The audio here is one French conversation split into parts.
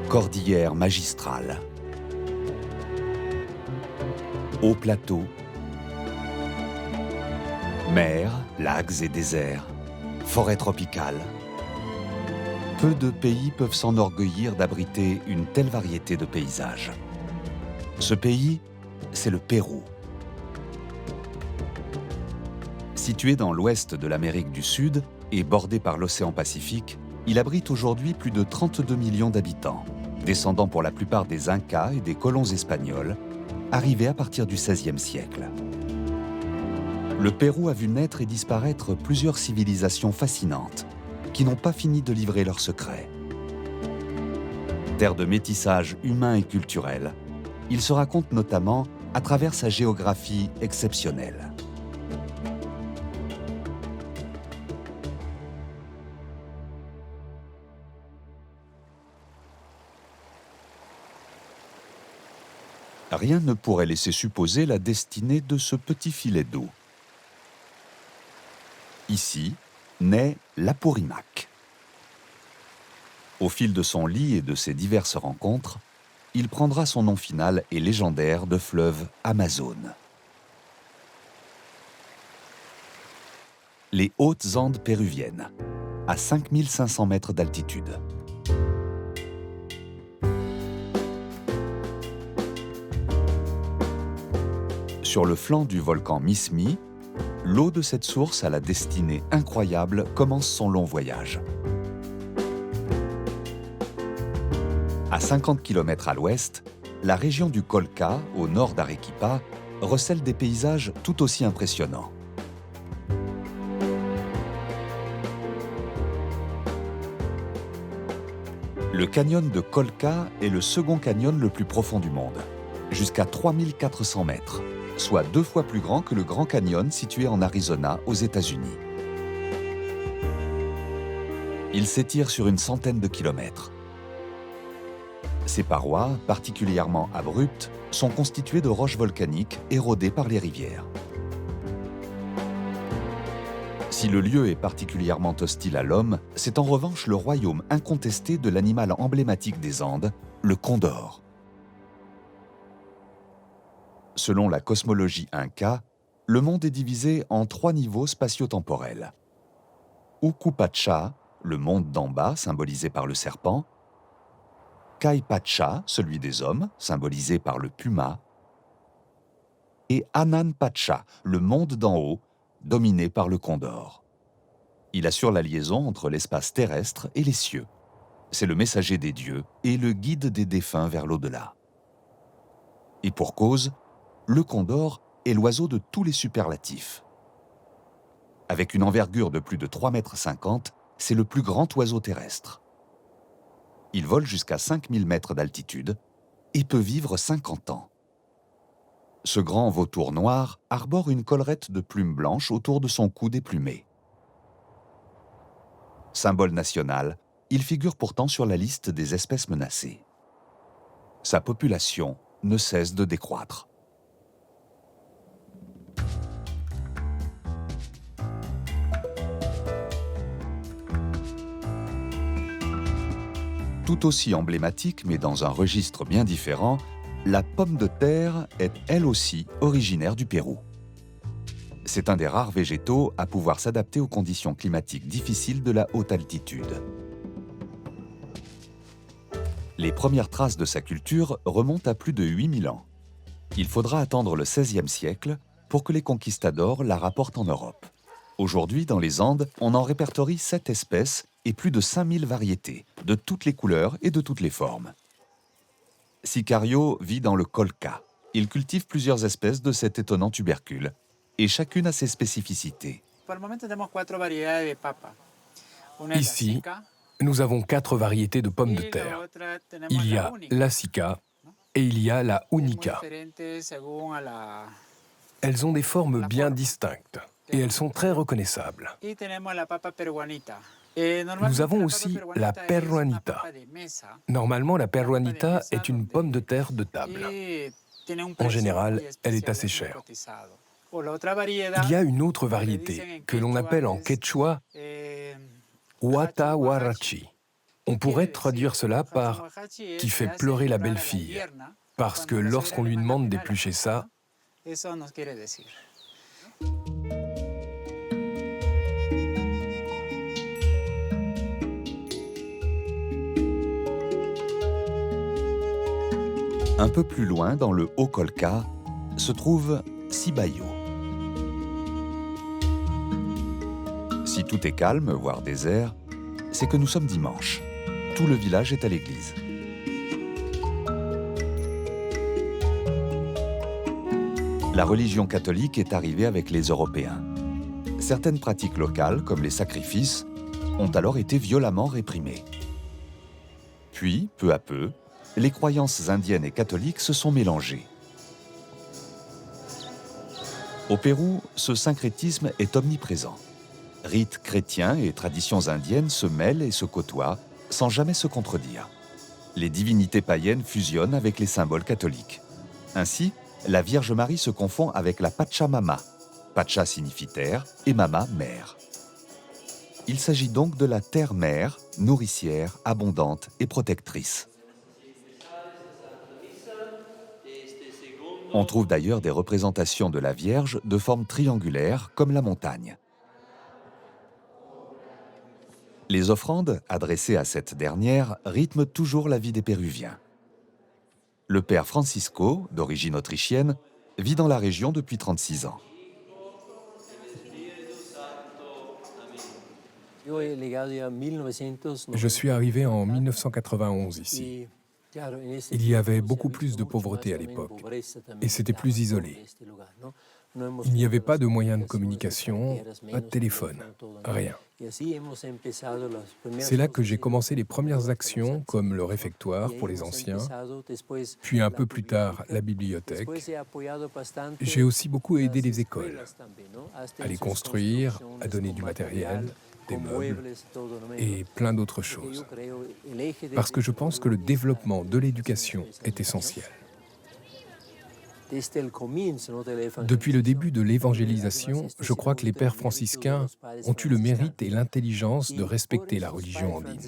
Cordillère magistrale, hauts plateaux, mers, lacs et déserts, forêts tropicales. Peu de pays peuvent s'enorgueillir d'abriter une telle variété de paysages. Ce pays, c'est le Pérou. Situé dans l'ouest de l'Amérique du Sud et bordé par l'océan Pacifique, il abrite aujourd'hui plus de 32 millions d'habitants, descendants pour la plupart des Incas et des colons espagnols, arrivés à partir du XVIe siècle. Le Pérou a vu naître et disparaître plusieurs civilisations fascinantes, qui n'ont pas fini de livrer leurs secrets. Terre de métissage humain et culturel, il se raconte notamment à travers sa géographie exceptionnelle. Rien ne pourrait laisser supposer la destinée de ce petit filet d'eau. Ici naît l'Apurimac. Au fil de son lit et de ses diverses rencontres, il prendra son nom final et légendaire de fleuve Amazone. Les hautes Andes péruviennes, à 5500 mètres d'altitude. Sur le flanc du volcan Mismi, l'eau de cette source à la destinée incroyable commence son long voyage. À 50 km à l'ouest, la région du Colca, au nord d'Arequipa, recèle des paysages tout aussi impressionnants. Le canyon de Colca est le second canyon le plus profond du monde, jusqu'à 3400 mètres, soit 2 fois plus grand que le Grand Canyon situé en Arizona, aux États-Unis. Il s'étire sur une centaine de kilomètres. Ses parois, particulièrement abruptes, sont constituées de roches volcaniques érodées par les rivières. Si le lieu est particulièrement hostile à l'homme, c'est en revanche le royaume incontesté de l'animal emblématique des Andes, le condor. Selon la cosmologie inca, le monde est divisé en 3 niveaux spatio-temporels. Ukupacha, le monde d'en bas, symbolisé par le serpent. Kaipacha, celui des hommes, symbolisé par le puma. Et Ananpacha, le monde d'en haut, dominé par le condor. Il assure la liaison entre l'espace terrestre et les cieux. C'est le messager des dieux et le guide des défunts vers l'au-delà. Et pour cause, le condor est l'oiseau de tous les superlatifs. Avec une envergure de plus de 3,50 m, c'est le plus grand oiseau terrestre. Il vole jusqu'à 5000 mètres d'altitude et peut vivre 50 ans. Ce grand vautour noir arbore une collerette de plumes blanches autour de son cou déplumé. Symbole national, il figure pourtant sur la liste des espèces menacées. Sa population ne cesse de décroître. Tout aussi emblématique, mais dans un registre bien différent, la pomme de terre est elle aussi originaire du Pérou. C'est un des rares végétaux à pouvoir s'adapter aux conditions climatiques difficiles de la haute altitude. Les premières traces de sa culture remontent à plus de 8000 ans. Il faudra attendre le XVIe siècle pour que les conquistadors la rapportent en Europe. Aujourd'hui, dans les Andes, on en répertorie 7 espèces et plus de 5000 variétés, de toutes les couleurs et de toutes les formes. Sicario vit dans le Colca. Il cultive plusieurs espèces de cet étonnant tubercule, et chacune a ses spécificités. Ici, nous avons 4 variétés de pommes de terre. Il y a la Sica et il y a la Unica. Elles ont des formes bien distinctes et elles sont très reconnaissables. Nous avons aussi la Peruanita. Normalement, la Peruanita est une pomme de terre de table. En général, elle est assez chère. Il y a une autre variété que l'on appelle en quechua Huatahuarachi. On pourrait traduire cela par « qui fait pleurer la belle-fille », parce que lorsqu'on lui demande d'éplucher ça, Un peu plus loin, dans le Haut-Colca, se trouve Sibayo. Si tout est calme, voire désert, c'est que nous sommes dimanche. Tout le village est à l'église. La religion catholique est arrivée avec les Européens. Certaines pratiques locales, comme les sacrifices, ont alors été violemment réprimées. Puis, peu à peu, les croyances indiennes et catholiques se sont mélangées. Au Pérou, ce syncrétisme est omniprésent. Rites chrétiens et traditions indiennes se mêlent et se côtoient sans jamais se contredire. Les divinités païennes fusionnent avec les symboles catholiques. Ainsi, la Vierge Marie se confond avec la Pachamama. Pacha signifie terre et Mama, mère. Il s'agit donc de la terre-mère, nourricière, abondante et protectrice. On trouve d'ailleurs des représentations de la Vierge de forme triangulaire, comme la montagne. Les offrandes adressées à cette dernière rythment toujours la vie des Péruviens. Le père Francisco, d'origine autrichienne, vit dans la région depuis 36 ans. je suis arrivé en 1991 ici. Il y avait beaucoup plus de pauvreté à l'époque, et c'était plus isolé. Il n'y avait pas de moyens de communication, pas de téléphone, rien. C'est là que j'ai commencé les premières actions, comme le réfectoire pour les anciens, puis un peu plus tard la bibliothèque. J'ai aussi beaucoup aidé les écoles, à les construire, à donner du matériel, des meubles et plein d'autres choses. Parce que je pense que le développement de l'éducation est essentiel. Depuis le début de l'évangélisation, je crois que les pères franciscains ont eu le mérite et l'intelligence de respecter la religion andine.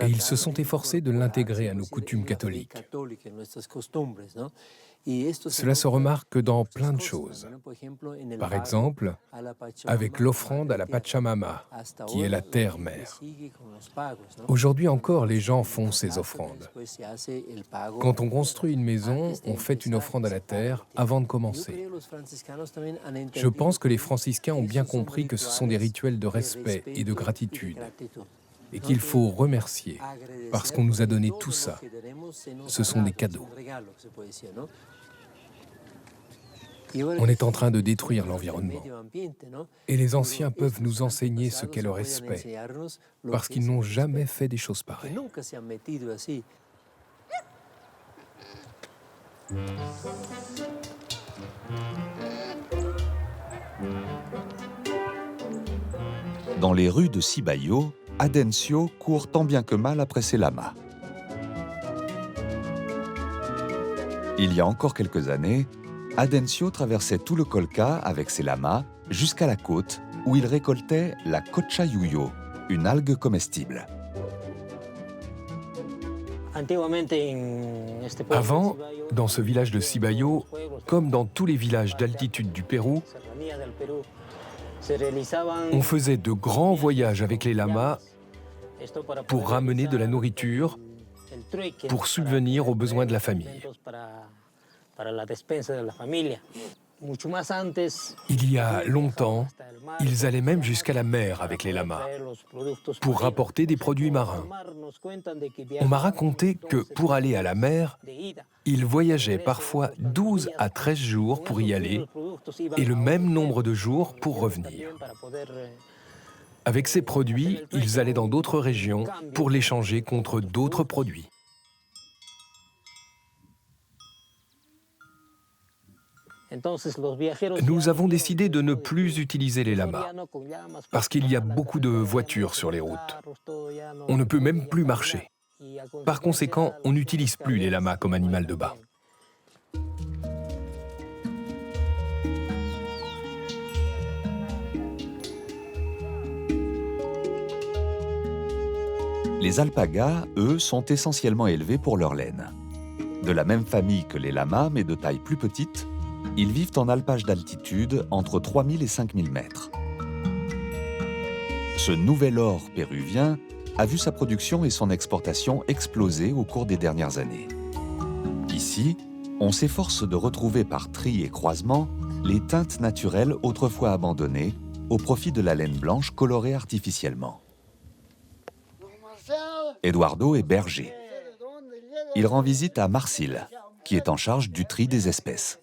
Et ils se sont efforcés de l'intégrer à nos coutumes catholiques. Cela se remarque dans plein de choses. Par exemple, avec l'offrande à la Pachamama, qui est la terre-mère. Aujourd'hui encore, les gens font ces offrandes. Quand on construit une maison, on fait une offrande à la terre avant de commencer. Je pense que les franciscains ont bien compris que ce sont des rituels de respect et de gratitude, et qu'il faut remercier, parce qu'on nous a donné tout ça. Ce sont des cadeaux. On est en train de détruire l'environnement. Et les anciens peuvent nous enseigner ce qu'est le respect, parce qu'ils n'ont jamais fait des choses pareilles. Dans les rues de Sibayo, Adencio court tant bien que mal après ses lamas. Il y a encore quelques années, Adencio traversait tout le Colca avec ses lamas jusqu'à la côte où il récoltait la cochayuyo, une algue comestible. Avant, dans ce village de Sibayo, comme dans tous les villages d'altitude du Pérou, on faisait de grands voyages avec les lamas pour ramener de la nourriture, pour subvenir aux besoins de la famille. Il y a longtemps, ils allaient même jusqu'à la mer avec les lamas pour rapporter des produits marins. On m'a raconté que pour aller à la mer, ils voyageaient parfois 12 à 13 jours pour y aller et le même nombre de jours pour revenir. Avec ces produits, ils allaient dans d'autres régions pour l'échanger contre d'autres produits. Nous avons décidé de ne plus utiliser les lamas, parce qu'il y a beaucoup de voitures sur les routes. On ne peut même plus marcher. Par conséquent, on n'utilise plus les lamas comme animal de bas. Les alpagas, eux, sont essentiellement élevés pour leur laine. De la même famille que les lamas, mais de taille plus petite, ils vivent en alpage d'altitude entre 3000 et 5000 mètres. Ce nouvel or péruvien a vu sa production et son exportation exploser au cours des dernières années. Ici, on s'efforce de retrouver par tri et croisement les teintes naturelles autrefois abandonnées au profit de la laine blanche colorée artificiellement. Eduardo est berger. Il rend visite à Marcil, qui est en charge du tri des espèces.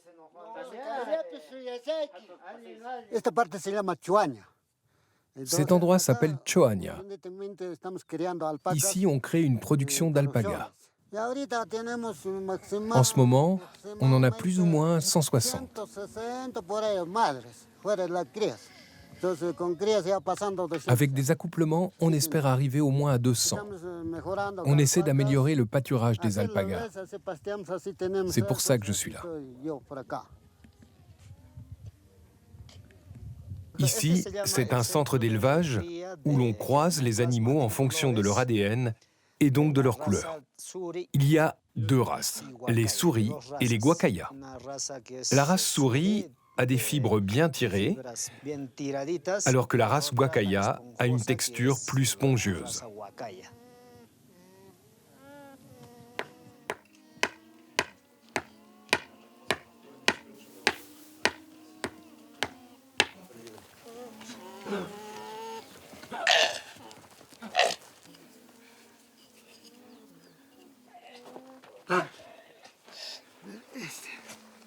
Cet endroit s'appelle Choaña. Ici, on crée une production d'alpagas. En ce moment, on en a plus ou moins 160. Avec des accouplements, on espère arriver au moins à 200. On essaie d'améliorer le pâturage des alpagas. C'est pour ça que je suis là. Ici, c'est un centre d'élevage où l'on croise les animaux en fonction de leur ADN et donc de leur couleur. Il y a deux races, les souris et les guacayas. La race souris a des fibres bien tirées, alors que la race guacaya a une texture plus spongieuse.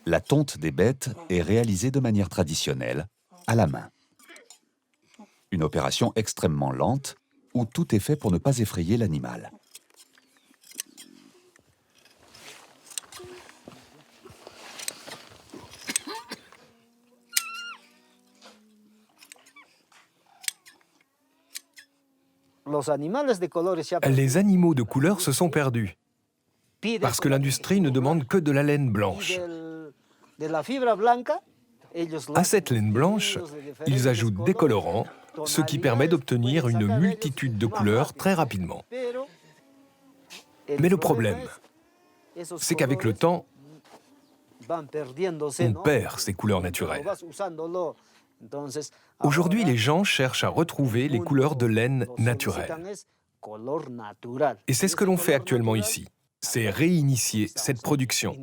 La tonte des bêtes est réalisée de manière traditionnelle, à la main. Une opération extrêmement lente, où tout est fait pour ne pas effrayer l'animal. Les animaux de couleur se sont perdus, parce que l'industrie ne demande que de la laine blanche. À cette laine blanche, ils ajoutent des colorants, ce qui permet d'obtenir une multitude de couleurs très rapidement. Mais le problème, c'est qu'avec le temps, on perd ces couleurs naturelles. Aujourd'hui, les gens cherchent à retrouver les couleurs de laine naturelles. Et c'est ce que l'on fait actuellement ici. C'est réinitier cette production.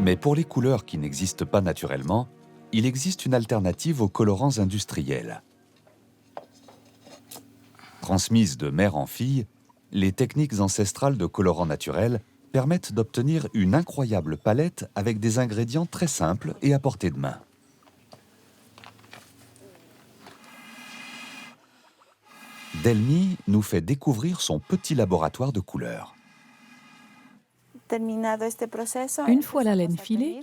Mais pour les couleurs qui n'existent pas naturellement, il existe une alternative aux colorants industriels. Transmises de mère en fille, les techniques ancestrales de colorants naturels permettent d'obtenir une incroyable palette avec des ingrédients très simples et à portée de main. Delmi nous fait découvrir son petit laboratoire de couleurs. Une fois la laine filée,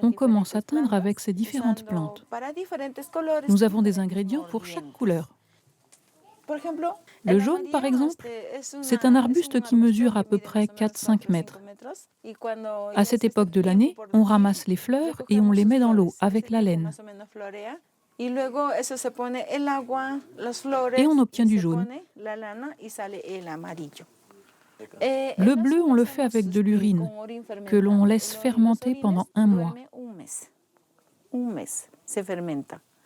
on commence à teindre avec ces différentes plantes. Nous avons des ingrédients pour chaque couleur. Le jaune, par exemple, c'est un arbuste qui mesure à peu près 4-5 mètres. À cette époque de l'année, on ramasse les fleurs et on les met dans l'eau avec la laine. Et on obtient du jaune. Le bleu, on le fait avec de l'urine, que l'on laisse fermenter pendant 1 mois.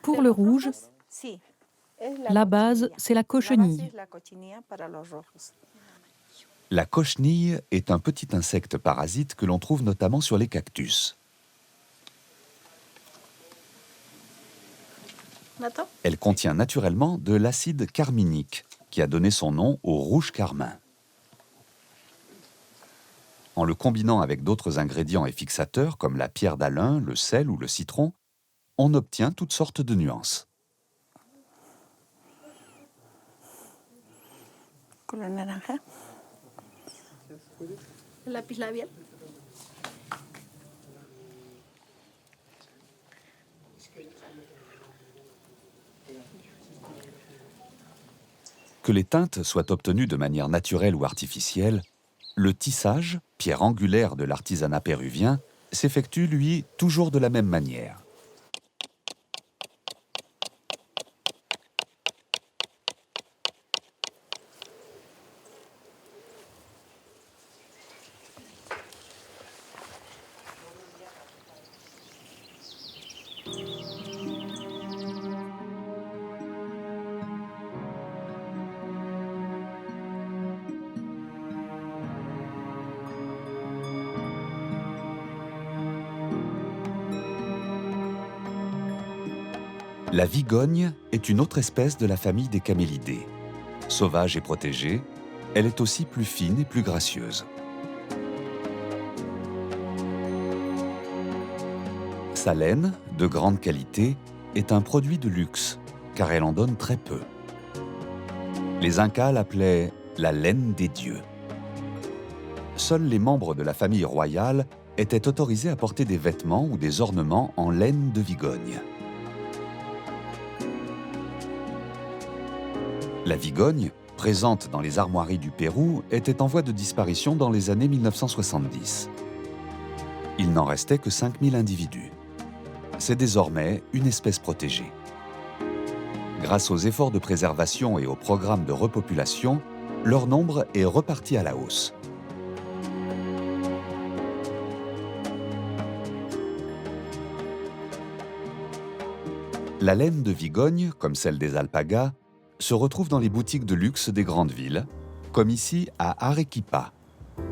Pour le rouge, la base, c'est la cochenille. La cochenille est un petit insecte parasite que l'on trouve notamment sur les cactus. Elle contient naturellement de l'acide carminique, qui a donné son nom au rouge carmin. En le combinant avec d'autres ingrédients et fixateurs comme la pierre d'Alain, le sel ou le citron, on obtient toutes sortes de nuances. Color naranja. El lápiz labial. Que les teintes soient obtenues de manière naturelle ou artificielle, le tissage, pierre angulaire de l'artisanat péruvien, s'effectue, lui, toujours de la même manière. La vigogne est une autre espèce de la famille des camélidés. Sauvage et protégée, elle est aussi plus fine et plus gracieuse. Sa laine, de grande qualité, est un produit de luxe, car elle en donne très peu. Les Incas l'appelaient la laine des dieux. Seuls les membres de la famille royale étaient autorisés à porter des vêtements ou des ornements en laine de vigogne. La vigogne, présente dans les armoiries du Pérou, était en voie de disparition dans les années 1970. Il n'en restait que 5000 individus. C'est désormais une espèce protégée. Grâce aux efforts de préservation et aux programmes de repopulation, leur nombre est reparti à la hausse. La laine de vigogne, comme celle des alpagas, se retrouve dans les boutiques de luxe des grandes villes, comme ici à Arequipa,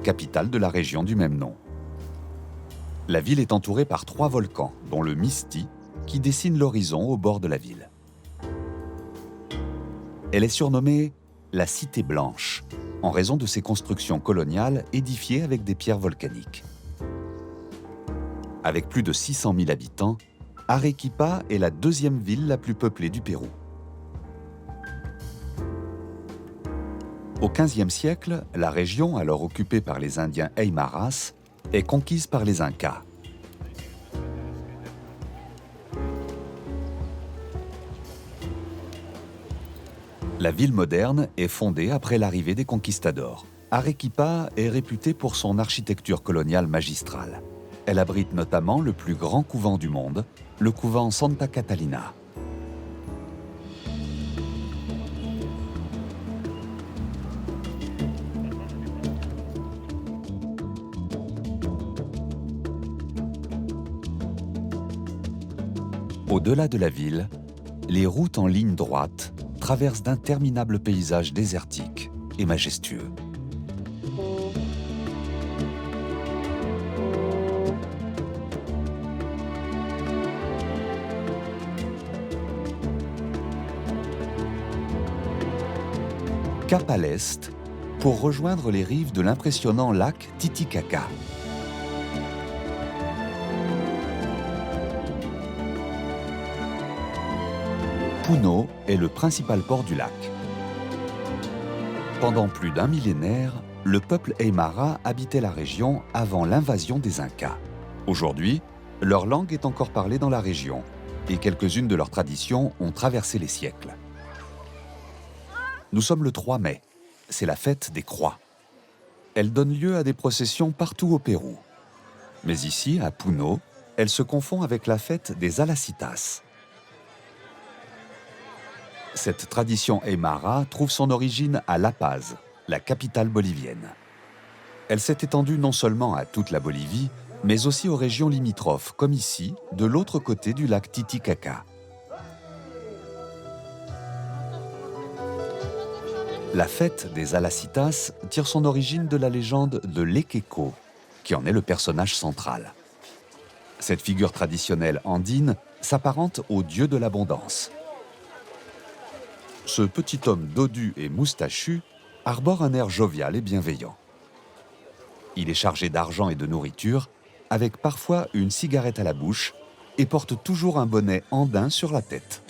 capitale de la région du même nom. La ville est entourée par 3 volcans, dont le Misti, qui dessine l'horizon au bord de la ville. Elle est surnommée la Cité Blanche, en raison de ses constructions coloniales édifiées avec des pierres volcaniques. Avec plus de 600 000 habitants, Arequipa est la 2e ville la plus peuplée du Pérou. Au XVe siècle, la région, alors occupée par les Indiens Aymaras, est conquise par les Incas. La ville moderne est fondée après l'arrivée des conquistadors. Arequipa est réputée pour son architecture coloniale magistrale. Elle abrite notamment le plus grand couvent du monde, le couvent Santa Catalina. Au-delà de la ville, les routes en ligne droite traversent d'interminables paysages désertiques et majestueux. Cap à l'est, pour rejoindre les rives de l'impressionnant lac Titicaca. Puno est le principal port du lac. Pendant plus d'un millénaire, le peuple Aymara habitait la région avant l'invasion des Incas. Aujourd'hui, leur langue est encore parlée dans la région et quelques-unes de leurs traditions ont traversé les siècles. Nous sommes le 3 mai, c'est la fête des croix. Elle donne lieu à des processions partout au Pérou. Mais ici, à Puno, elle se confond avec la fête des Alacitas. Cette tradition aymara trouve son origine à La Paz, la capitale bolivienne. Elle s'est étendue non seulement à toute la Bolivie, mais aussi aux régions limitrophes, comme ici, de l'autre côté du lac Titicaca. La fête des Alacitas tire son origine de la légende de l'Equeco, qui en est le personnage central. Cette figure traditionnelle andine s'apparente au dieu de l'abondance. Ce petit homme dodu et moustachu arbore un air jovial et bienveillant. Il est chargé d'argent et de nourriture, avec parfois une cigarette à la bouche, et porte toujours un bonnet andin sur la tête.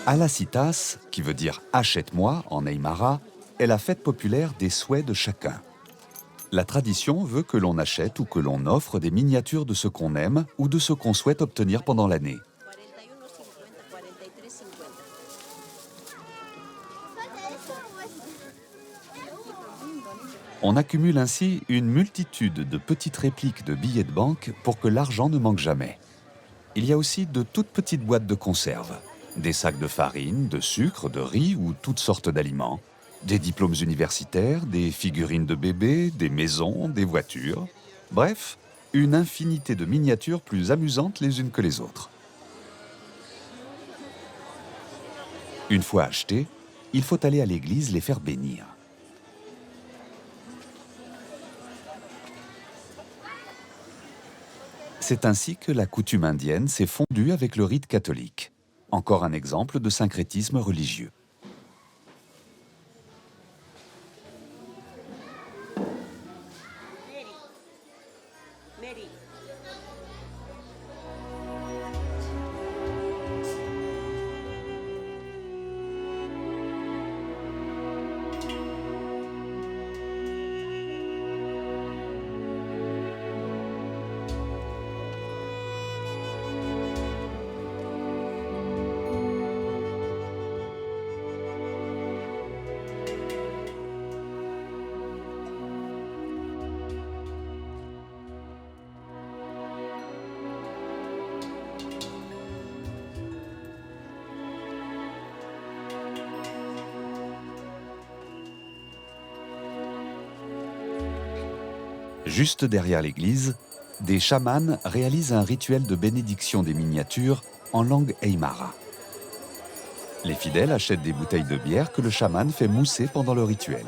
Alacitas, qui veut dire « achète-moi » en aymara, est la fête populaire des souhaits de chacun. La tradition veut que l'on achète ou que l'on offre des miniatures de ce qu'on aime ou de ce qu'on souhaite obtenir pendant l'année. On accumule ainsi une multitude de petites répliques de billets de banque pour que l'argent ne manque jamais. Il y a aussi de toutes petites boîtes de conserve, des sacs de farine, de sucre, de riz ou toutes sortes d'aliments, des diplômes universitaires, des figurines de bébés, des maisons, des voitures. Bref, une infinité de miniatures plus amusantes les unes que les autres. Une fois achetées, il faut aller à l'église les faire bénir. C'est ainsi que la coutume indienne s'est fondue avec le rite catholique. Encore un exemple de syncrétisme religieux. Juste derrière l'église, des chamans réalisent un rituel de bénédiction des miniatures en langue aymara. Les fidèles achètent des bouteilles de bière que le chaman fait mousser pendant le rituel.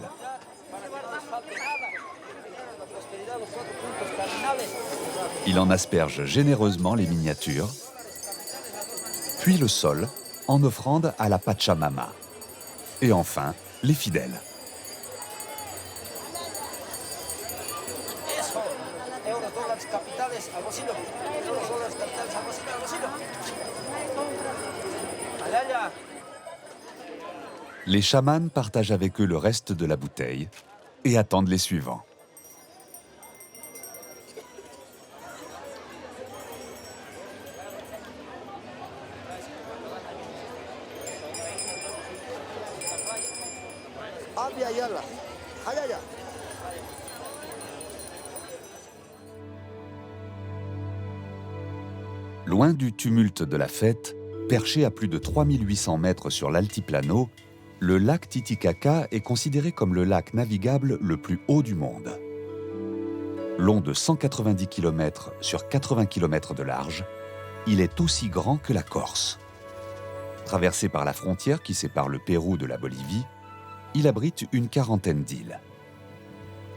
Il en asperge généreusement les miniatures, puis le sol en offrande à la Pachamama. Et enfin, les fidèles. Les chamans partagent avec eux le reste de la bouteille et attendent les suivants. Loin du tumulte de la fête, perché à plus de 3800 mètres sur l'altiplano, le lac Titicaca est considéré comme le lac navigable le plus haut du monde. Long de 190 km sur 80 km de large, il est aussi grand que la Corse. Traversé par la frontière qui sépare le Pérou de la Bolivie, il abrite une quarantaine d'îles.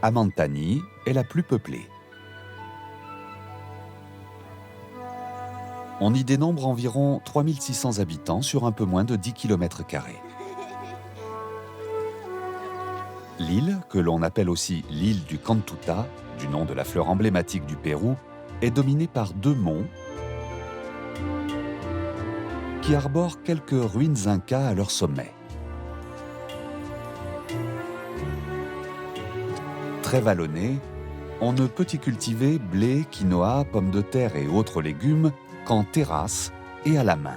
Amantani est la plus peuplée. On y dénombre environ 3600 habitants sur un peu moins de 10 km². L'île, que l'on appelle aussi l'île du Cantuta, du nom de la fleur emblématique du Pérou, est dominée par deux monts qui arborent quelques ruines incas à leur sommet. Très vallonné, on ne peut y cultiver blé, quinoa, pommes de terre et autres légumes qu'en terrasse et à la main.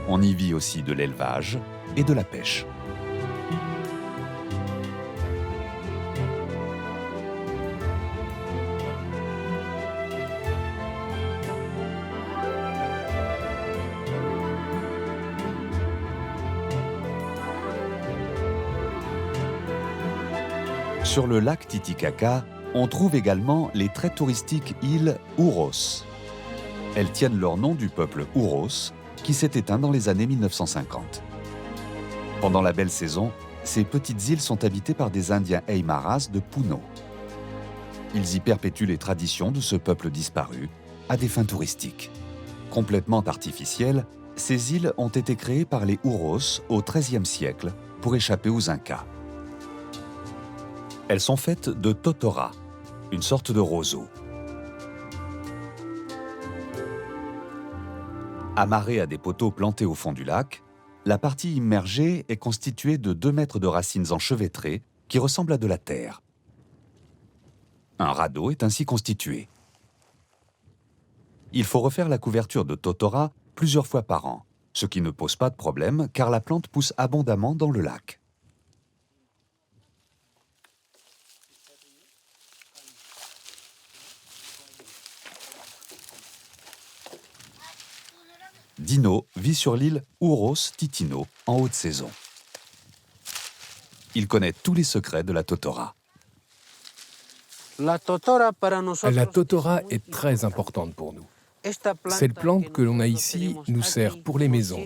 On y vit aussi de l'élevage et de la pêche. Sur le lac Titicaca, on trouve également les très touristiques îles Uros. Elles tiennent leur nom du peuple Uros, qui s'est éteint dans les années 1950. Pendant la belle saison, ces petites îles sont habitées par des Indiens Aymaras de Puno. Ils y perpétuent les traditions de ce peuple disparu, à des fins touristiques. Complètement artificielles, ces îles ont été créées par les Uros au XIIIe siècle pour échapper aux Incas. Elles sont faites de totora, une sorte de roseau. Amarrée à des poteaux plantés au fond du lac, la partie immergée est constituée de 2 mètres de racines enchevêtrées qui ressemblent à de la terre. Un radeau est ainsi constitué. Il faut refaire la couverture de totora plusieurs fois par an, ce qui ne pose pas de problème car la plante pousse abondamment dans le lac. Dino vit sur l'île Ouros Titino en haute saison. Il connaît tous les secrets de la totora. La totora est très importante pour nous. Cette plante que l'on a ici nous sert pour les maisons,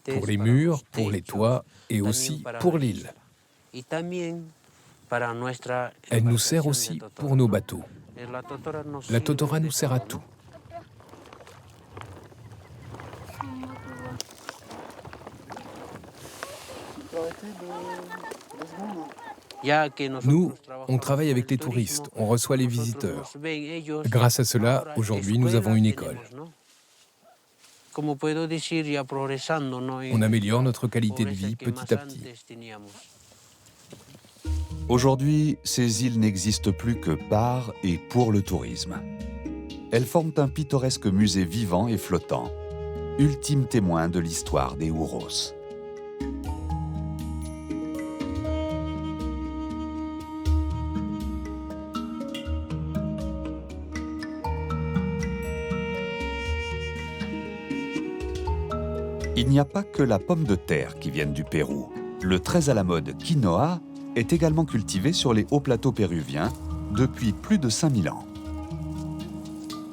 pour les murs, pour les toits et aussi pour l'île. Elle nous sert aussi pour nos bateaux. La totora nous sert à tout. Nous, on travaille avec les touristes, on reçoit les visiteurs. Grâce à cela, aujourd'hui, nous avons une école. On améliore notre qualité de vie petit à petit. Aujourd'hui, ces îles n'existent plus que par et pour le tourisme. Elles forment un pittoresque musée vivant et flottant, ultime témoin de l'histoire des Ouros. Il n'y a pas que la pomme de terre qui vienne du Pérou. Le très à la mode quinoa est également cultivé sur les hauts plateaux péruviens depuis plus de 5000 ans.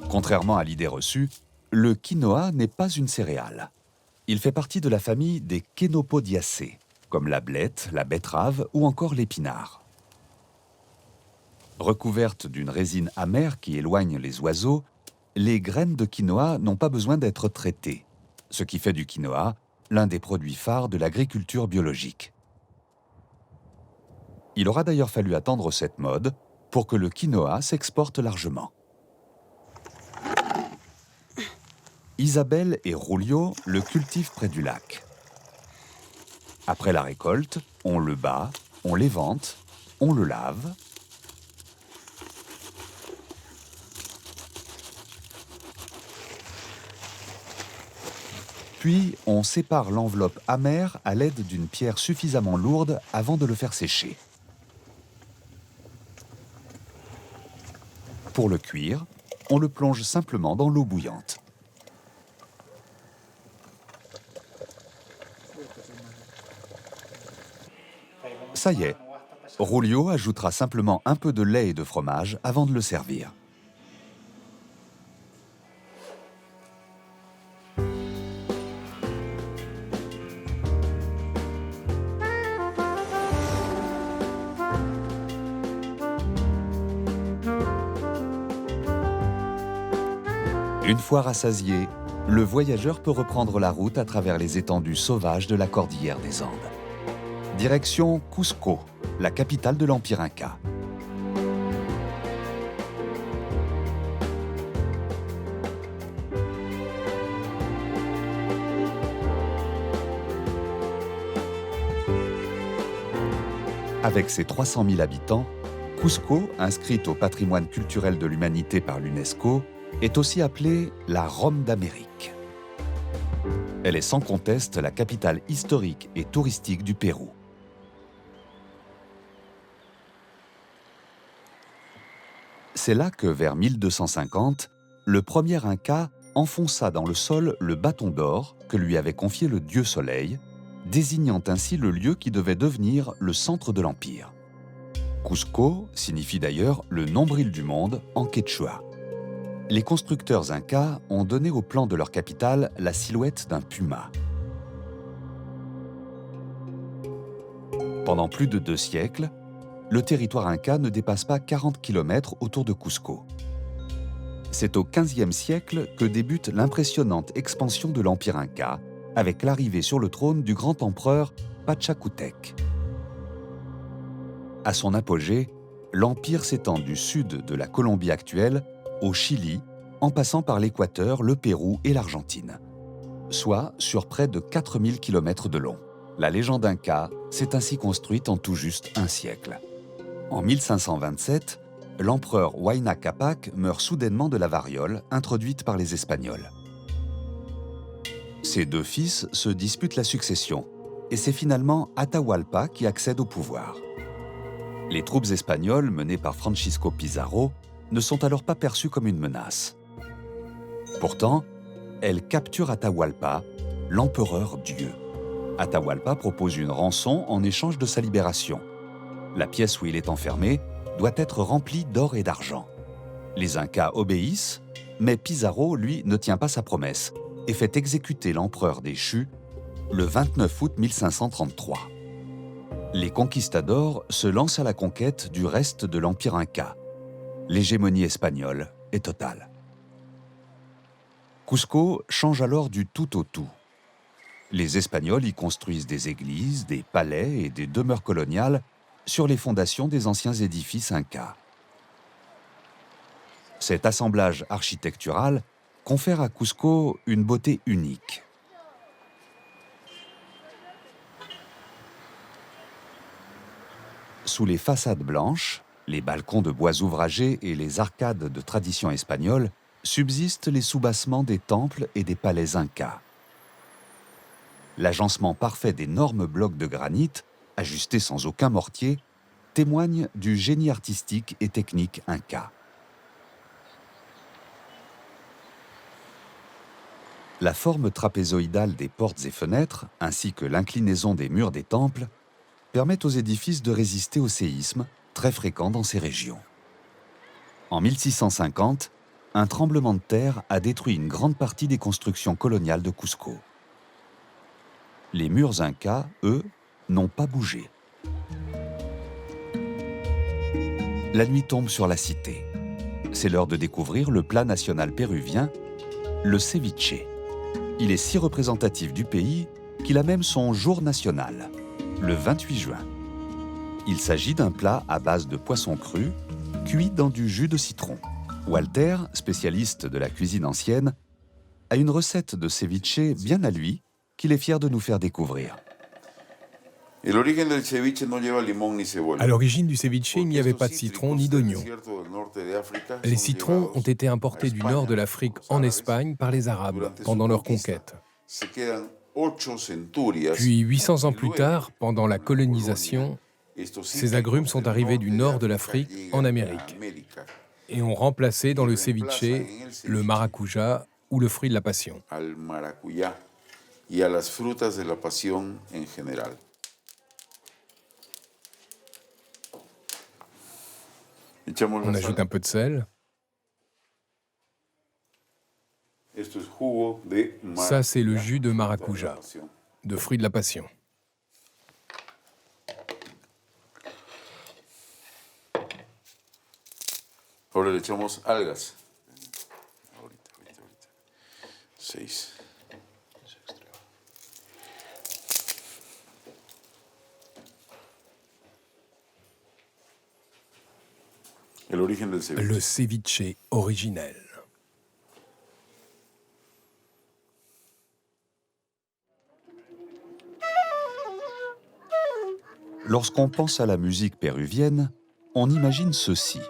Contrairement à l'idée reçue, le quinoa n'est pas une céréale. Il fait partie de la famille des Chenopodiaceae, comme la blette, la betterave ou encore l'épinard. Recouvertes d'une résine amère qui éloigne les oiseaux, les graines de quinoa n'ont pas besoin d'être traitées, ce qui fait du quinoa l'un des produits phares de l'agriculture biologique. Il aura d'ailleurs fallu attendre cette mode pour que le quinoa s'exporte largement. Isabelle et Julio le cultivent près du lac. Après la récolte, on le bat, on l'évente, on le lave. Puis, on sépare l'enveloppe amère à l'aide d'une pierre suffisamment lourde avant de le faire sécher. Pour le cuire, on le plonge simplement dans l'eau bouillante. Ça y est, Julio ajoutera simplement un peu de lait et de fromage avant de le servir. Une fois rassasié, le voyageur peut reprendre la route à travers les étendues sauvages de la cordillère des Andes. Direction Cusco, la capitale de l'Empire Inca. Avec ses 300 000 habitants, Cusco, inscrite au patrimoine culturel de l'humanité par l'UNESCO, est aussi appelée la Rome d'Amérique. Elle est sans conteste la capitale historique et touristique du Pérou. C'est là que, vers 1250, le premier Inca enfonça dans le sol le bâton d'or que lui avait confié le dieu Soleil, désignant ainsi le lieu qui devait devenir le centre de l'Empire. Cusco signifie d'ailleurs le nombril du monde en quechua. Les constructeurs incas ont donné au plan de leur capitale la silhouette d'un puma. Pendant plus de 2 siècles, le territoire inca ne dépasse pas 40 km autour de Cusco. C'est au XVe siècle que débute l'impressionnante expansion de l'Empire inca, avec l'arrivée sur le trône du grand empereur Pachacútec. À son apogée, l'empire s'étend du sud de la Colombie actuelle au Chili, en passant par l'Équateur, le Pérou et l'Argentine, soit sur près de 4000 km de long. La légende inca s'est ainsi construite en tout juste un siècle. En 1527, l'empereur Huayna Capac meurt soudainement de la variole introduite par les Espagnols. Ses deux fils se disputent la succession, et c'est finalement Atahualpa qui accède au pouvoir. Les troupes espagnoles menées par Francisco Pizarro ne sont alors pas perçues comme une menace. Pourtant, elles capturent Atahualpa, l'empereur Dieu. Atahualpa propose une rançon en échange de sa libération. La pièce où il est enfermé doit être remplie d'or et d'argent. Les Incas obéissent, mais Pizarro, lui, ne tient pas sa promesse et fait exécuter l'empereur déchu le 29 août 1533. Les conquistadors se lancent à la conquête du reste de l'empire inca. L'hégémonie espagnole est totale. Cusco change alors du tout au tout. Les Espagnols y construisent des églises, des palais et des demeures coloniales sur les fondations des anciens édifices incas. Cet assemblage architectural confère à Cusco une beauté unique. Sous les façades blanches, les balcons de bois ouvragés et les arcades de tradition espagnole subsistent les soubassements des temples et des palais incas. L'agencement parfait d'énormes blocs de granit, ajustés sans aucun mortier, témoigne du génie artistique et technique inca. La forme trapézoïdale des portes et fenêtres, ainsi que l'inclinaison des murs des temples, permettent aux édifices de résister aux séismes, très fréquents dans ces régions. En 1650, un tremblement de terre a détruit une grande partie des constructions coloniales de Cusco. Les murs incas, eux, n'ont pas bougé. La nuit tombe sur la cité. C'est l'heure de découvrir le plat national péruvien, le ceviche. Il est si représentatif du pays qu'il a même son jour national, le 28 juin. Il s'agit d'un plat à base de poisson cru, cuit dans du jus de citron. Walter, spécialiste de la cuisine ancienne, a une recette de ceviche bien à lui qu'il est fier de nous faire découvrir. À l'origine du ceviche, il n'y avait pas de citron ni d'oignon. Les citrons ont été importés du nord de l'Afrique en Espagne par les Arabes pendant leur conquête. Puis 800 ans plus tard, pendant la colonisation, ces agrumes sont arrivés du nord de l'Afrique en Amérique et ont remplacé dans le ceviche le maracuja ou le fruit de la passion. On ajoute un peu de sel. Ça, c'est le jus de maracuja, de fruit de la passion. Ahora le echamos algas. 6. Le ceviche originel. Lorsqu'on pense à la musique péruvienne, on imagine ceci.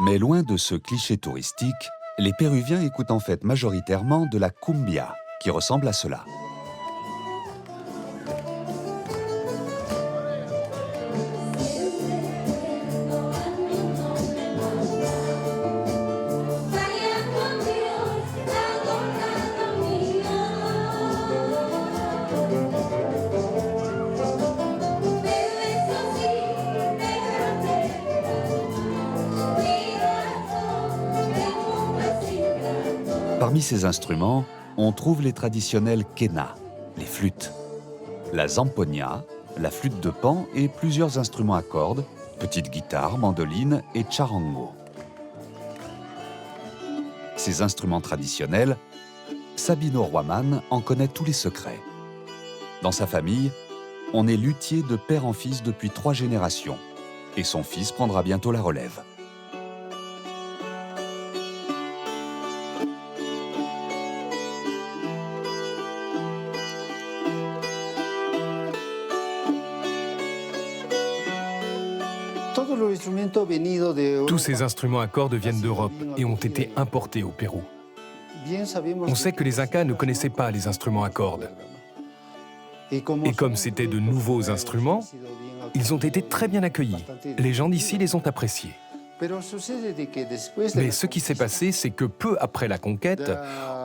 Mais loin de ce cliché touristique, les Péruviens écoutent en fait majoritairement de la cumbia, qui ressemble à cela. Parmi ces instruments, on trouve les traditionnels quena, les flûtes, la zampoña, la flûte de Pan et plusieurs instruments à cordes, petite guitare, mandoline et charango. Ces instruments traditionnels, Sabino Royman en connaît tous les secrets. Dans sa famille, on est luthier de père en fils depuis 3 générations, et son fils prendra bientôt la relève. Tous ces instruments à cordes viennent d'Europe et ont été importés au Pérou. On sait que les Incas ne connaissaient pas les instruments à cordes. Et comme c'étaient de nouveaux instruments, ils ont été très bien accueillis. Les gens d'ici les ont appréciés. Mais ce qui s'est passé, c'est que peu après la conquête,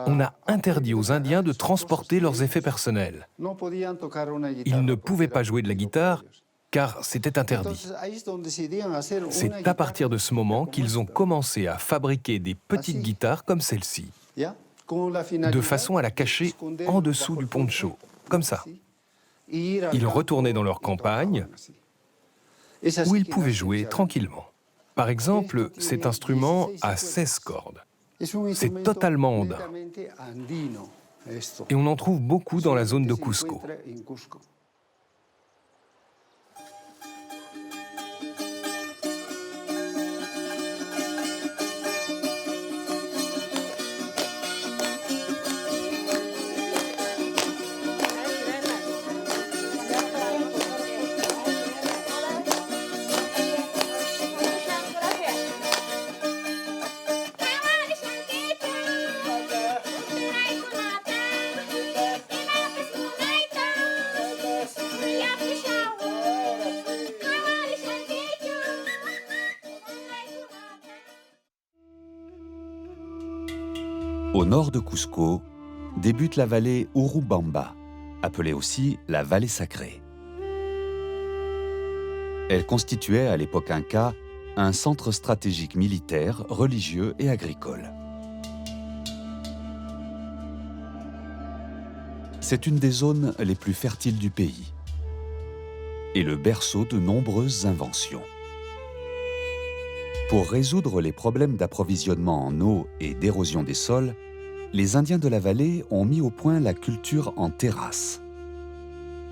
on a interdit aux Indiens de transporter leurs effets personnels. Ils ne pouvaient pas jouer de la guitare, car c'était interdit. C'est à partir de ce moment qu'ils ont commencé à fabriquer des petites guitares comme celle-ci, de façon à la cacher en dessous du poncho, comme ça. Ils retournaient dans leur campagne, où ils pouvaient jouer tranquillement. Par exemple, cet instrument a 16 cordes. C'est totalement andin. Et on en trouve beaucoup dans la zone de Cusco. Au nord de Cusco débute la vallée Urubamba, appelée aussi la vallée sacrée. Elle constituait à l'époque inca un centre stratégique militaire, religieux et agricole. C'est une des zones les plus fertiles du pays et le berceau de nombreuses inventions. Pour résoudre les problèmes d'approvisionnement en eau et d'érosion des sols, les Indiens de la vallée ont mis au point la culture en terrasse.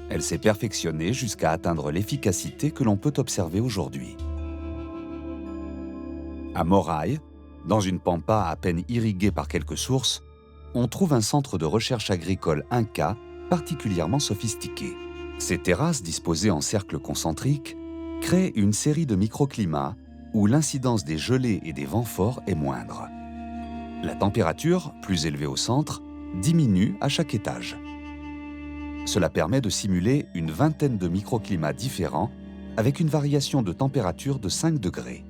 Elle s'est perfectionnée jusqu'à atteindre l'efficacité que l'on peut observer aujourd'hui. À Moray, dans une pampa à peine irriguée par quelques sources, on trouve un centre de recherche agricole inca particulièrement sophistiqué. Ces terrasses disposées en cercles concentriques créent une série de microclimats où l'incidence des gelées et des vents forts est moindre. La température, plus élevée au centre, diminue à chaque étage. Cela permet de simuler une vingtaine de microclimats différents avec une variation de température de 5 degrés.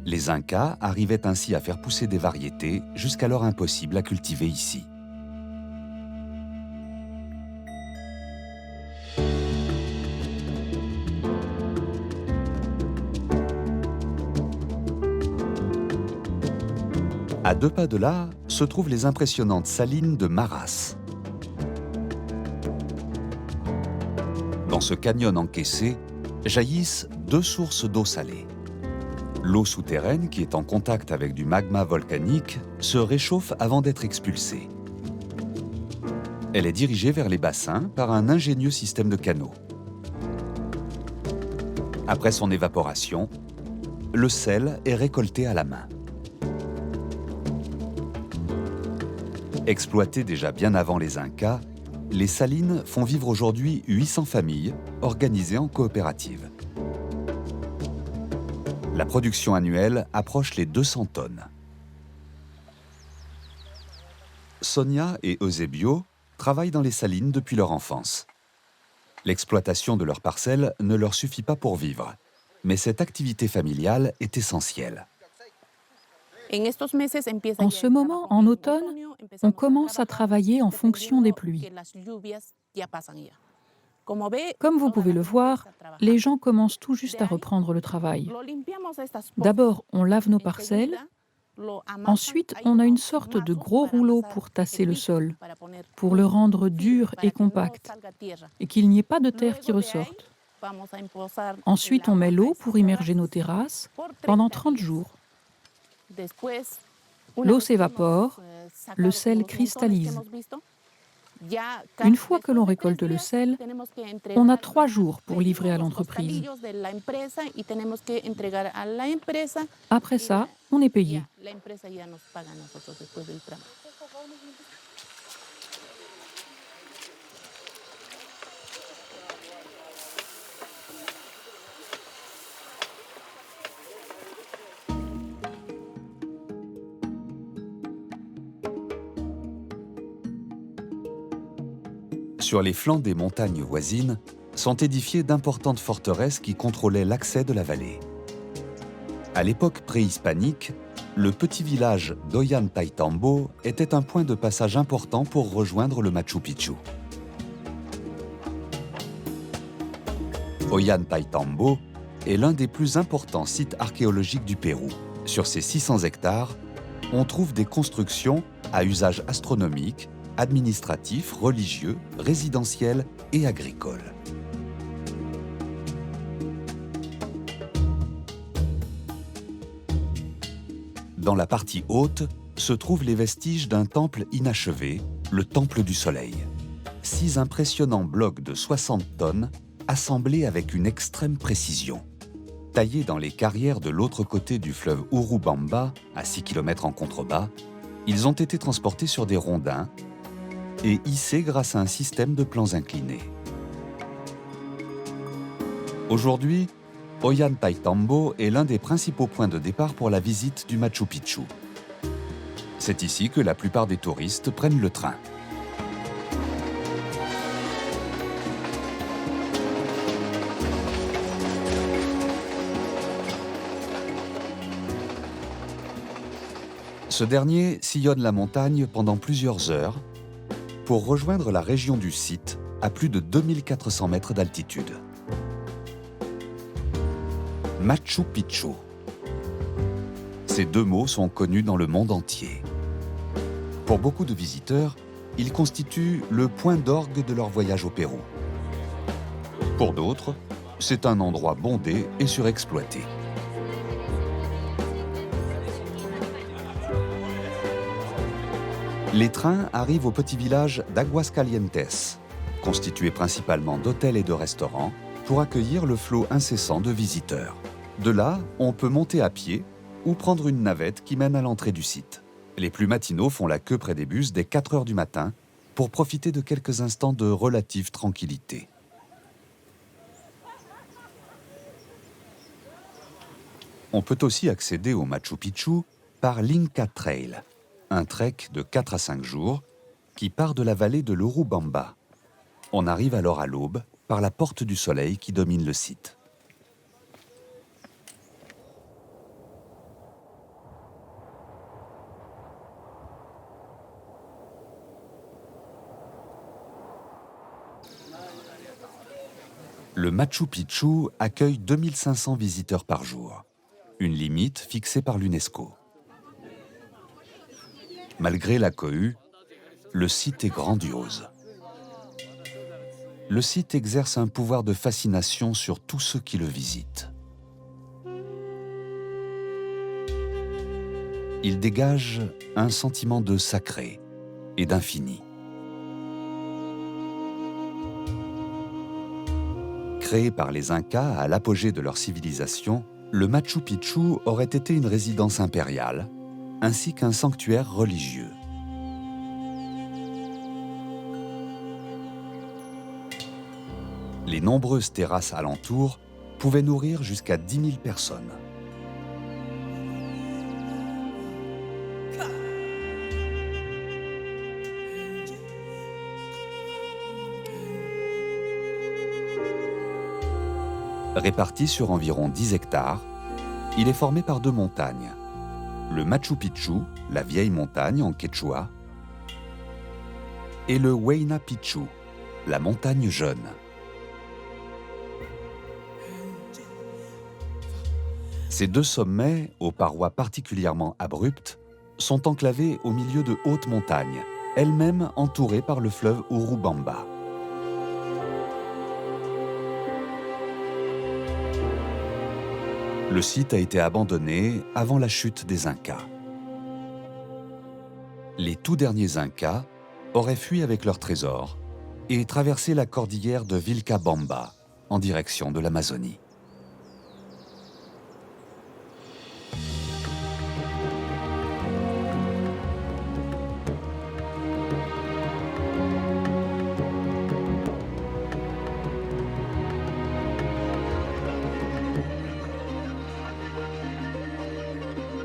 Les Incas arrivaient ainsi à faire pousser des variétés jusqu'alors impossibles à cultiver ici. À 2 pas de là se trouvent les impressionnantes salines de Maras. Dans ce canyon encaissé jaillissent 2 sources d'eau salée. L'eau souterraine, qui est en contact avec du magma volcanique, se réchauffe avant d'être expulsée. Elle est dirigée vers les bassins par un ingénieux système de canaux. Après son évaporation, le sel est récolté à la main. Exploitées déjà bien avant les Incas, les salines font vivre aujourd'hui 800 familles organisées en coopératives. La production annuelle approche les 200 tonnes. Sonia et Eusebio travaillent dans les salines depuis leur enfance. L'exploitation de leurs parcelles ne leur suffit pas pour vivre, mais cette activité familiale est essentielle. En ce moment, en automne, on commence à travailler en fonction des pluies. Comme vous pouvez le voir, les gens commencent tout juste à reprendre le travail. D'abord, on lave nos parcelles. Ensuite, on a une sorte de gros rouleau pour tasser le sol, pour le rendre dur et compact, et qu'il n'y ait pas de terre qui ressorte. Ensuite, on met l'eau pour immerger nos terrasses pendant 30 jours. L'eau s'évapore, le sel cristallise. Une fois que l'on récolte le sel, on a 3 jours pour livrer à l'entreprise. Après ça, on est payé. Sur les flancs des montagnes voisines sont édifiées d'importantes forteresses qui contrôlaient l'accès de la vallée. À l'époque préhispanique, le petit village d'Ollantaytambo était un point de passage important pour rejoindre le Machu Picchu. Ollantaytambo est l'un des plus importants sites archéologiques du Pérou. Sur ces 600 hectares, on trouve des constructions à usage astronomique, administratif, religieux, résidentiel et agricole. Dans la partie haute se trouvent les vestiges d'un temple inachevé, le Temple du Soleil. 6 impressionnants blocs de 60 tonnes assemblés avec une extrême précision. Taillés dans les carrières de l'autre côté du fleuve Urubamba, à 6 km en contrebas, ils ont été transportés sur des rondins et hissés grâce à un système de plans inclinés. Aujourd'hui, Ollantaytambo est l'un des principaux points de départ pour la visite du Machu Picchu. C'est ici que la plupart des touristes prennent le train. Ce dernier sillonne la montagne pendant plusieurs heures pour rejoindre la région du site à plus de 2400 mètres d'altitude. Machu Picchu. Ces 2 mots sont connus dans le monde entier. Pour beaucoup de visiteurs, ils constituent le point d'orgue de leur voyage au Pérou. Pour d'autres, c'est un endroit bondé et surexploité. Les trains arrivent au petit village d'Aguascalientes, constitué principalement d'hôtels et de restaurants, pour accueillir le flot incessant de visiteurs. De là, on peut monter à pied ou prendre une navette qui mène à l'entrée du site. Les plus matinaux font la queue près des bus dès 4 heures du matin pour profiter de quelques instants de relative tranquillité. On peut aussi accéder au Machu Picchu par l'Inca Trail, un trek de 4 à 5 jours qui part de la vallée de l'Urubamba. On arrive alors à l'aube par la porte du soleil qui domine le site. Le Machu Picchu accueille 2500 visiteurs par jour, une limite fixée par l'UNESCO. Malgré la cohue, le site est grandiose. Le site exerce un pouvoir de fascination sur tous ceux qui le visitent. Il dégage un sentiment de sacré et d'infini. Créé par les Incas à l'apogée de leur civilisation, le Machu Picchu aurait été une résidence impériale, ainsi qu'un sanctuaire religieux. Les nombreuses terrasses alentour pouvaient nourrir jusqu'à 10 000 personnes. Réparti sur environ 10 hectares, il est formé par 2 montagnes. Le Machu Picchu, la vieille montagne en quechua, et le Huayna Picchu, la montagne jeune. Ces 2 sommets, aux parois particulièrement abruptes, sont enclavés au milieu de hautes montagnes, elles-mêmes entourées par le fleuve Urubamba. Le site a été abandonné avant la chute des Incas. Les tout derniers Incas auraient fui avec leurs trésors et traversé la cordillère de Vilcabamba en direction de l'Amazonie.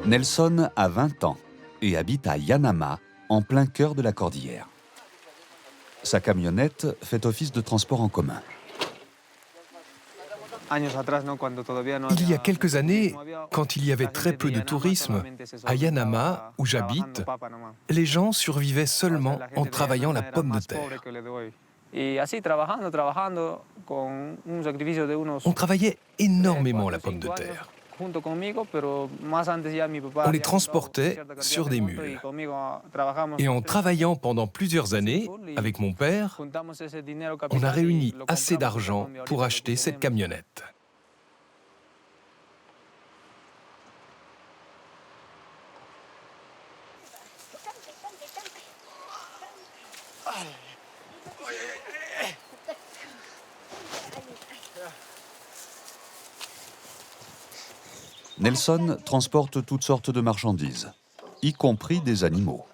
Nelson a 20 ans et habite à Yanama, en plein cœur de la cordillère. Sa camionnette fait office de transport en commun. Il y a quelques années, quand il y avait très peu de tourisme, à Yanama, où j'habite, les gens survivaient seulement en travaillant la pomme de terre. On travaillait énormément la pomme de terre. On les transportait sur des mules. Et en travaillant pendant plusieurs années, avec mon père, on a réuni assez d'argent pour acheter cette camionnette. Nelson transporte toutes sortes de marchandises, y compris des animaux.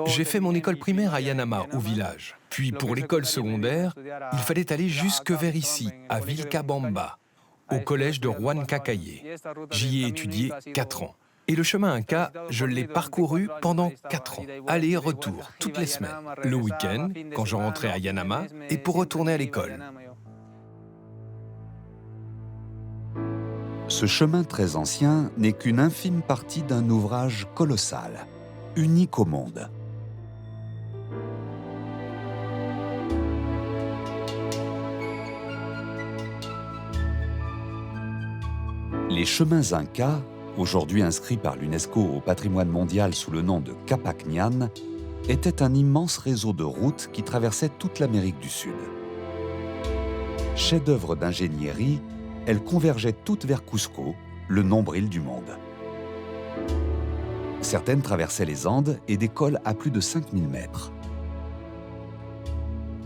J'ai fait mon école primaire à Yanama, au village. Puis pour l'école secondaire, il fallait aller jusque vers ici, à Vilcabamba, au collège de Huancacaye. J'y ai étudié 4 ans. Et le chemin Inca, je l'ai parcouru pendant 4 ans, aller-retour, toutes les semaines, le week-end, quand je rentrais à Yanama, et pour retourner à l'école. Ce chemin très ancien n'est qu'une infime partie d'un ouvrage colossal, unique au monde. Les chemins Incas, aujourd'hui inscrits par l'UNESCO au patrimoine mondial sous le nom de Capacñan, étaient un immense réseau de routes qui traversait toute l'Amérique du Sud. Chef-d'œuvre d'ingénierie, elles convergeaient toutes vers Cusco, le nombril du monde. Certaines traversaient les Andes et des cols à plus de 5000 mètres.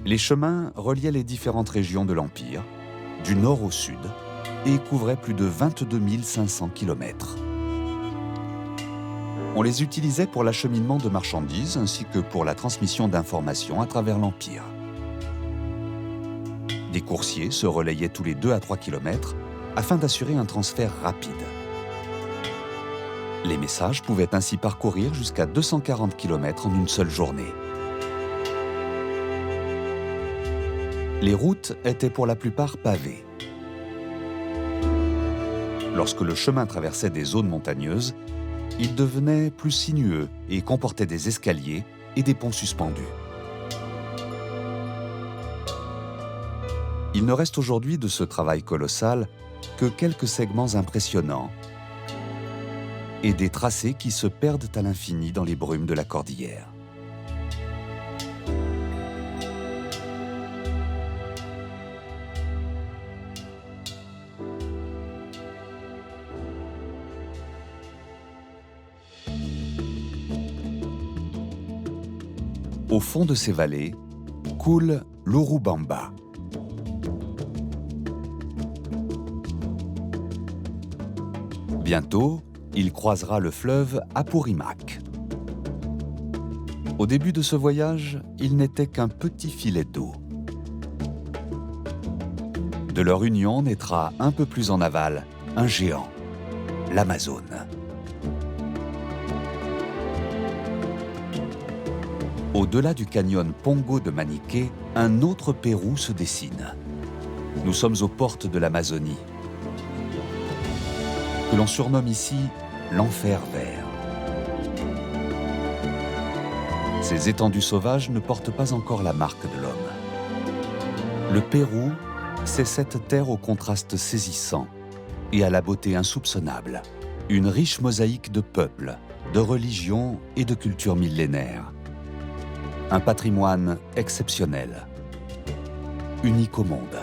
Les chemins reliaient les différentes régions de l'Empire, du nord au sud, et couvraient plus de 22 500 km. On les utilisait pour l'acheminement de marchandises ainsi que pour la transmission d'informations à travers l'Empire. Des coursiers se relayaient tous les 2 à 3 km afin d'assurer un transfert rapide. Les messages pouvaient ainsi parcourir jusqu'à 240 km en une seule journée. Les routes étaient pour la plupart pavées. Lorsque le chemin traversait des zones montagneuses, il devenait plus sinueux et comportait des escaliers et des ponts suspendus. Il ne reste aujourd'hui de ce travail colossal que quelques segments impressionnants et des tracés qui se perdent à l'infini dans les brumes de la cordillère. Au fond de ces vallées coule l'Urubamba. Bientôt, il croisera le fleuve Apurimac. Au début de ce voyage, il n'était qu'un petit filet d'eau. De leur union naîtra un peu plus en aval un géant, l'Amazone. Au-delà du canyon Pongo de Maniqué, un autre Pérou se dessine. Nous sommes aux portes de l'Amazonie, que l'on surnomme ici l'enfer vert. Ces étendues sauvages ne portent pas encore la marque de l'homme. Le Pérou, c'est cette terre au contraste saisissant et à la beauté insoupçonnable. Une riche mosaïque de peuples, de religions et de cultures millénaires. Un patrimoine exceptionnel, unique au monde.